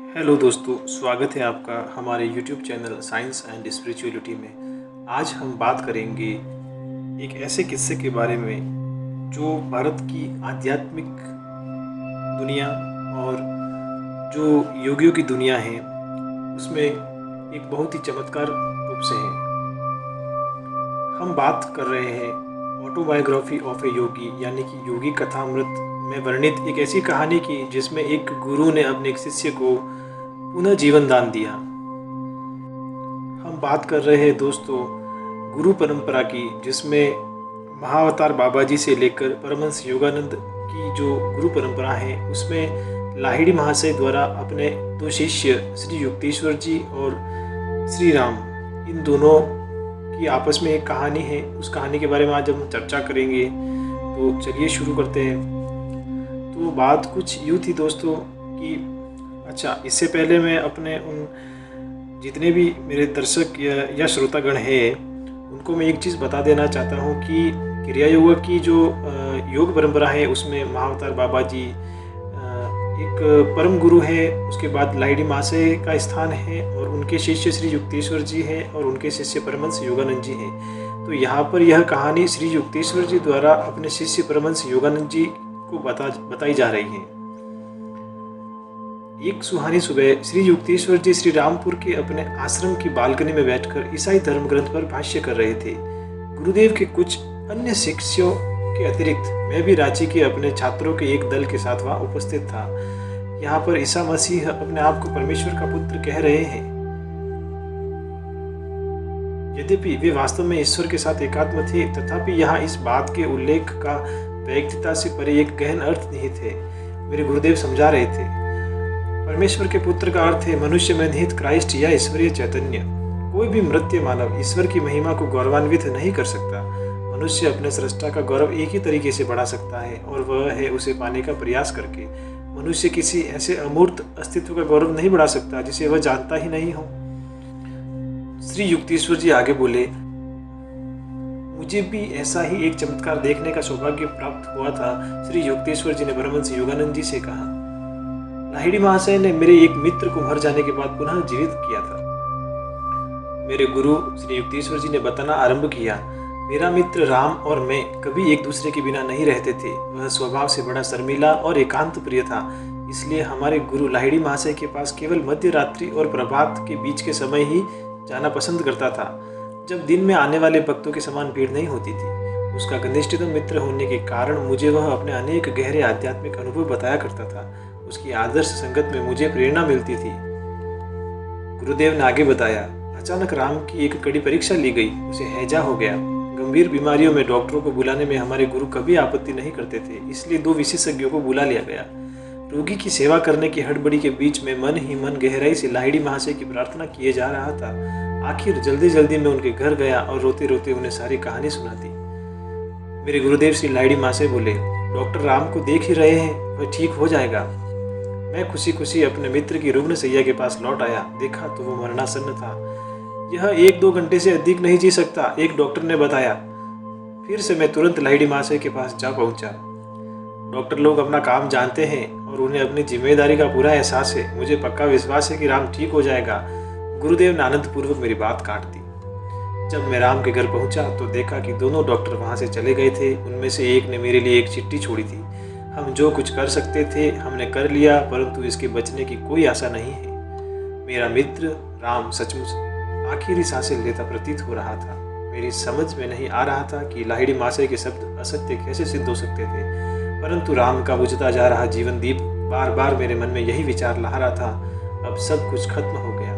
Hello दोस्तों, स्वागत है आपका हमारे YouTube channel science and spirituality में। आज हम बात करेंगे एक ऐसे किस्से के बारे में जो भारत की आध्यात्मिक दुनिया और जो योगियों की दुनिया है उसमें एक बहुत ही चमत्कार रूप से है। हम बात कर रहे हैं ऑटोबायोग्राफी ऑफ ए योगी यानी कि योगी कथामृत में वर्णित एक ऐसी कहानी की जिसमें एक गुरु ने अपने एक शिष्य को पुनः जीवन दान दिया। हम बात कर रहे हैं दोस्तों गुरु परंपरा की, जिसमें महाअवतार बाबा जी से लेकर परमहंस योगानंद की जो गुरु परंपरा है उसमें लाहिड़ी महाशय द्वारा अपने दो शिष्य श्री युक्तेश्वर जी और श्री राम, इन दोनों की आपस में एक कहानी है। उस कहानी के बारे में आज हम चर्चा करेंगे, तो चलिए शुरू करते हैं। तो बात कुछ यूँ थी दोस्तों कि इससे पहले मैं अपने उन जितने भी मेरे दर्शक या श्रोतागण हैं उनको मैं एक चीज़ बता देना चाहता हूँ कि क्रिया योग की जो योग परंपरा है उसमें महाअवतार बाबा जी एक परम गुरु है, उसके बाद लाहिड़ी महाशय का स्थान है और उनके शिष्य श्री युक्तेश्वर जी हैं और उनके शिष्य परमहंस योगानंद जी हैं। तो यहाँ पर यह कहानी श्री युक्तेश्वर जी द्वारा अपने शिष्य परमहंस योगानंद जी को बताई जा रही है। एक सुहानी सुबह श्री युक्तेश्वर जी श्री रामपुर के अपने आश्रम की बालकनी में बैठकर ईसाई धर्म ग्रंथ पर भाष्य कर रहे थे। गुरुदेव के कुछ अन्य शिष्यों के अतिरिक्त मैं भी रांची के अपने छात्रों के एक दल के साथ वहां उपस्थित था। यहाँ पर ईसा मसीह अपने आप को परमेश्वर का पुत्र कह रहे हैं, यद्यपि वे वास्तव में ईश्वर के साथ एकात्म थे, तथापि यहाँ इस बात के उल्लेख का वैयक्तिकता से परे एक गहन अर्थ निहित है। मेरे गुरुदेव समझा रहे थे, परमेश्वर के पुत्र का अर्थ है मनुष्य में निहित क्राइस्ट या ईश्वरीय चैतन्य। कोई भी मर्त्य मानव ईश्वर की महिमा को गौरवान्वित नहीं कर सकता। मनुष्य अपने सृष्टा का गौरव एक ही तरीके से बढ़ा सकता है और वह है उसे पाने का प्रयास करके। मनुष्य किसी ऐसे अमूर्त अस्तित्व का गौरव नहीं बढ़ा सकता जिसे वह जानता ही नहीं हो। श्री युक्तेश्वर जी आगे बोले, मुझे भी ऐसा ही एक चमत्कार देखने का सौभाग्य प्राप्त हुआ था। श्री युक्तेश्वर जी ने परमहंस योगानंद जी से कहा, लाहिड़ी महाशय ने मेरे एक मित्र को मर जाने के बाद पुनः जीवित किया था। मेरे गुरु श्री युक्तेश्वर जी ने बताना आरंभ किया, मेरा मित्र राम और मैं कभी एक दूसरे के बिना नहीं रहते थे। वह स्वभाव से बड़ा शर्मीला और एकांत प्रिय था, इसलिए हमारे गुरु लाहिड़ी महाशय के पास केवल मध्य रात्रि और प्रभात के बीच के समय ही जाना पसंद करता था, जब दिन में आने वाले भक्तों के समान भीड़ नहीं होती थी। उसका घनिष्ठतम मित्र होने के कारण मुझे वह अपने अनेक गहरे आध्यात्मिक अनुभव बताया करता था। उसकी आदर्श संगत में मुझे प्रेरणा मिलती थी। गुरुदेव ने आगे बताया, अचानक राम की एक कड़ी परीक्षा ली गई, उसे हैजा हो गया। गंभीर बीमारियों में डॉक्टरों को बुलाने में हमारे गुरु कभी आपत्ति नहीं करते थे, इसलिए दो विशेषज्ञों को बुला लिया गया। रोगी की सेवा करने की हड़बड़ी के बीच में मन ही मन गहराई से लाहिड़ी महाशय की प्रार्थना किए जा रहा था। आखिर जल्दी जल्दी मैं उनके घर गया और रोते रोते उन्हें सारी कहानी सुना दी। मेरे गुरुदेव श्री लाहिड़ी महाशय बोले, डॉक्टर राम को देख ही रहे हैं, वह ठीक हो जाएगा। मैं खुशी खुशी अपने मित्र की रुग्ण सैया के पास लौट आया। देखा तो वो मरणासन्न था। यह 1-2 घंटे से अधिक नहीं जी सकता, एक डॉक्टर ने बताया। फिर से मैं तुरंत लाहिड़ी महाशय के पास जा पहुंचा। डॉक्टर लोग अपना काम जानते हैं और उन्हें अपनी जिम्मेदारी का पूरा एहसास है। मुझे पक्का विश्वास है कि राम ठीक हो जाएगा। गुरुदेव ने आनंदपूर्वक मेरी बात काट दी। जब मैं राम के घर पहुंचा तो देखा कि दोनों डॉक्टर वहां से चले गए थे। उनमें से एक ने मेरे लिए एक चिट्ठी छोड़ी थी। हम जो कुछ कर सकते थे हमने कर लिया, परंतु इसके बचने की कोई आशा नहीं है। मेरा मित्र राम सचमुच आखिरी सांसें लेता प्रतीत हो रहा था। मेरी समझ में नहीं आ रहा था कि लाहिड़ी महाशय के शब्द असत्य कैसे सिद्ध हो सकते थे, परंतु राम का बुझता जा रहा जीवन दीप बार बार मेरे मन में यही विचार ला रहा था, अब सब कुछ खत्म हो गया।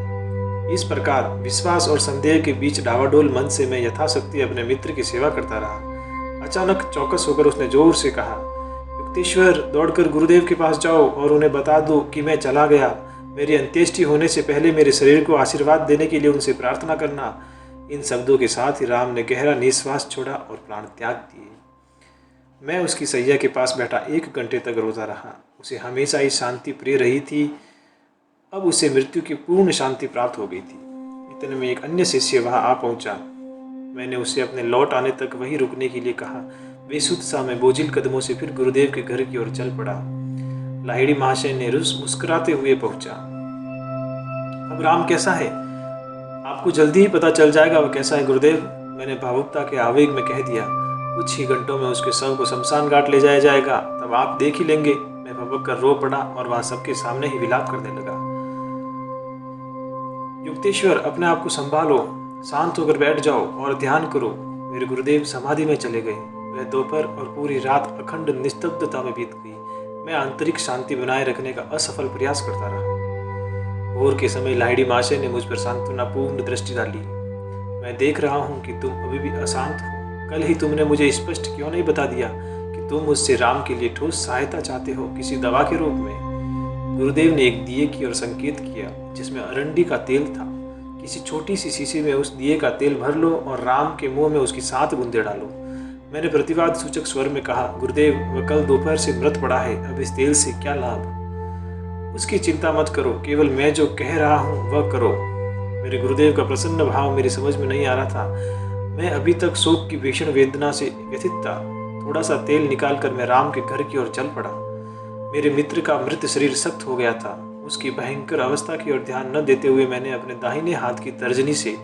इस प्रकार विश्वास और संदेह के बीच डावाडोल मन से मैं यथाशक्ति अपने मित्र की सेवा करता रहा। अचानक चौकस होकर उसने जोर से कहा, युक्तेश्वर, दौड़कर गुरुदेव के पास जाओ और उन्हें बता दो कि मैं चला गया। मेरी अंत्येष्टि होने से पहले मेरे शरीर को आशीर्वाद देने के लिए उनसे प्रार्थना करना। इन शब्दों के साथ ही राम ने गहरा निश्वास छोड़ा और प्राण त्याग दिए। मैं उसकी सैया के पास बैठा 1 घंटे तक रोता रहा। उसे हमेशा ही शांति प्रिय रही थी, अब उसे मृत्यु की पूर्ण शांति प्राप्त हो गई थी। इतने में एक अन्य शिष्य वहां आ पहुंचा। मैंने उसे अपने लौट आने तक वहीं रुकने के लिए कहा। बेसुध सा मैं बोझिल कदमों से फिर गुरुदेव के घर की ओर चल पड़ा। लाहिड़ी महाशय ने रुस मुस्कुराते हुए पहुंचा। अब राम कैसा है? आपको जल्दी ही पता चल जाएगा वह कैसा है गुरुदेव, मैंने भावुकता के आवेग में कह दिया। कुछ ही घंटों में उसके शव को शमशान घाट ले जाया जाएगा, तब आप देख ही लेंगे। मैं भबक कर रो पड़ा और वह सबके सामने ही विलाप करने लगा। युक्तेश्वर, अपने आप को संभालो, शांत होकर बैठ जाओ और ध्यान करो। मेरे गुरुदेव समाधि में चले गए। वह दोपहर और पूरी रात अखंड निस्तब्धता में बीत गई। मैं आंतरिक शांति बनाए रखने का असफल प्रयास करता रहा। भोर के समय लाहिड़ी माशे ने मुझ पर सांत्वनापूर्ण दृष्टि डाली। मैं देख रहा हूँ कि तुम अभी भी अशांत हो। कल ही तुमने मुझे स्पष्ट क्यों नहीं बता दिया कि तुम मुझसे राम के लिए ठोस सहायता चाहते हो, किसी दवा के रूप में? गुरुदेव ने एक दिए की ओर संकेत किया जिसमें अरंडी का तेल था। किसी छोटी सी शीशी में उस दिए का तेल भर लो और राम के मुंह में उसकी 7 बूंदें डालो। मैंने प्रतिवाद सूचक स्वर में कहा, गुरुदेव, वह कल दोपहर से मृत पड़ा है, अब इस तेल से क्या लाभ? उसकी चिंता मत करो, केवल मैं जो कह रहा हूँ वह करो। मेरे गुरुदेव का प्रसन्न भाव मेरी समझ में नहीं आ रहा था। मैं अभी तक शोक की भीषण वेदना से व्यथित था। थोड़ा सा तेल निकालकर मैं राम के घर की ओर चल पड़ा। मेरे मित्र का मृत शरीर सख्त हो गया था। उसकी भयंकर अवस्था की ओर ध्यान न देते हुए मैंने अपने दाहिने हाथ की तर्जनी से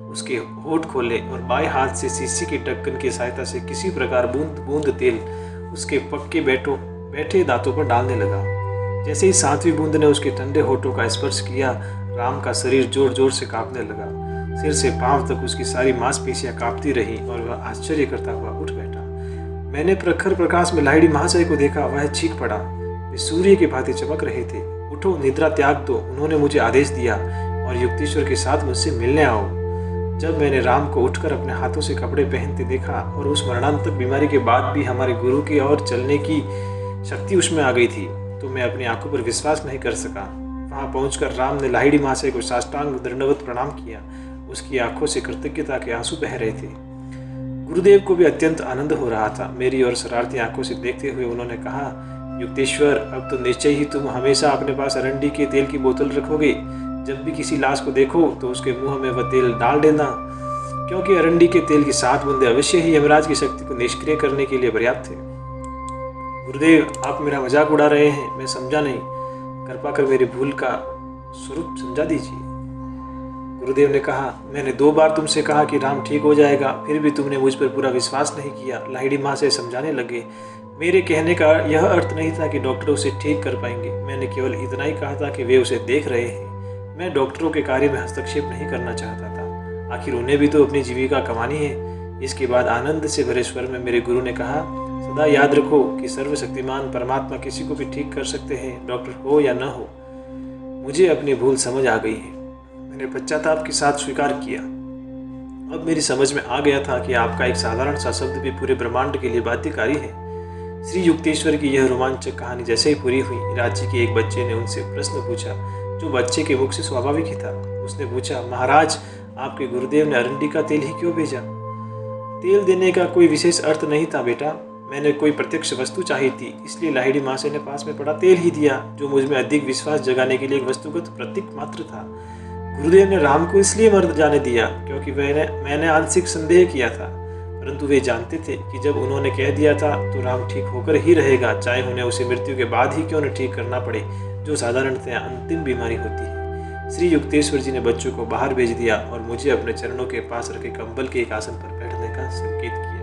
उसके होठ खोले और बाएं हाथ से शीशी के ढक्कन की सहायता से किसी प्रकार बूंद बूंद तेल उसके पक्के बैठे दांतों पर डालने लगा। जैसे ही 7वीं बूंद ने उसके ठंडे होठों का स्पर्श किया, राम का शरीर जोर जोर से कांपने लगा। सिर से पांव तक उसकी सारी मांसपेशियां कांपती रही और वह आश्चर्य करता हुआ उठ बैठा। मैंने प्रखर प्रकाश में लाहिड़ी महाशय को देखा। वह चीख पड़ा। वे सूर्य की भांति चमक रहे थे। उठो, निद्रा त्याग दो, उन्होंने मुझे आदेश दिया, और युक्तेश्वर के साथ मुझसे मिलने आओ। जब मैंने राम को उठकर अपने हाथों से कपड़े पहनते देखा और उस मरणांतक बीमारी के बाद भी हमारे गुरु की ओर चलने की शक्ति उसमें आ गई थी, तो मैं अपनी आंखों पर विश्वास नहीं कर सका। वहां पहुंचकर राम ने लाहिड़ी महाशय को साष्टांग दंडवत प्रणाम किया। उसकी आंखों से कृतज्ञता के आंसू बह रहे थे। गुरुदेव को भी अत्यंत आनंद हो रहा था। मेरी ओर शरारती आंखों से देखते हुए उन्होंने कहा, युक्तेश्वर, अब तो निश्चय ही तुम हमेशा अपने पास अरंडी के तेल की बोतल रखोगे। जब भी किसी लाश को देखो तो उसके मुंह में वह तेल डाल देना, क्योंकि अरंडी के तेल की 7 बूंदें अवश्य ही यमराज की शक्ति को निष्क्रिय करने के लिए पर्याप्त थे। गुरुदेव, आप मेरा मजाक उड़ा रहे हैं, मैं समझा नहीं। कृपा कर मेरी भूल का स्वरूप समझा दीजिए। गुरुदेव ने कहा, मैंने 2 बार तुमसे कहा कि राम ठीक हो जाएगा, फिर भी तुमने मुझ पर पूरा विश्वास नहीं किया। लाहिड़ी माँ से समझाने लगे, मेरे कहने का यह अर्थ नहीं था कि डॉक्टर उसे ठीक कर पाएंगे। मैंने केवल इतना ही कहा था कि वे उसे देख रहे हैं। मैं डॉक्टरों के कार्य में हस्तक्षेप नहीं करना चाहता था। आखिर उन्हें भी तो अपनी जीविका कमानी है। इसके बाद आनंद से भरे स्वर में मेरे गुरु ने कहा, सदा याद रखो कि सर्वशक्तिमान परमात्मा किसी को भी ठीक कर सकते हैं, डॉक्टर हो या न हो। मुझे अपनी भूल समझ आ गई है। मैंने पश्चाताप के साथ स्वीकार किया। अब मेरी समझ में आ गया था कि आपका एक साधारण सा शब्द भी पूरे ब्रह्मांड के लिए बाध्यकारी है। श्री युक्तेश्वर की यह रोमांचक कहानी जैसे ही पूरी हुई, राज्य के एक बच्चे ने उनसे प्रश्न पूछा, जो बच्चे के मुख से स्वाभाविक ही था। उसने पूछा, महाराज, आपके गुरुदेव ने अरंडी का तेल ही क्यों भेजा? तेल देने का कोई विशेष अर्थ नहीं था बेटा। मैंने कोई प्रत्यक्ष वस्तु चाहिए थी, इसलिए लाहिड़ी मासे ने पास में पड़ा तेल ही दिया, जो मुझ में अधिक विश्वास जगाने के लिए एक वस्तुगत प्रतीक मात्र था। गुरुदेव ने राम को इसलिए मर जाने दिया क्योंकि मैंने आंशिक संदेह किया था, परंतु वे जानते थे कि जब उन्होंने कह दिया था तो राम ठीक होकर ही रहेगा, चाहे उन्हें उसे मृत्यु के बाद ही क्यों न ठीक करना पड़े, जो साधारणतया अंतिम बीमारी होती है। श्री युक्तेश्वर जी ने बच्चों को बाहर भेज दिया और मुझे अपने चरणों के पास रखे कंबल के एक आसन पर बैठने का संकेत किया।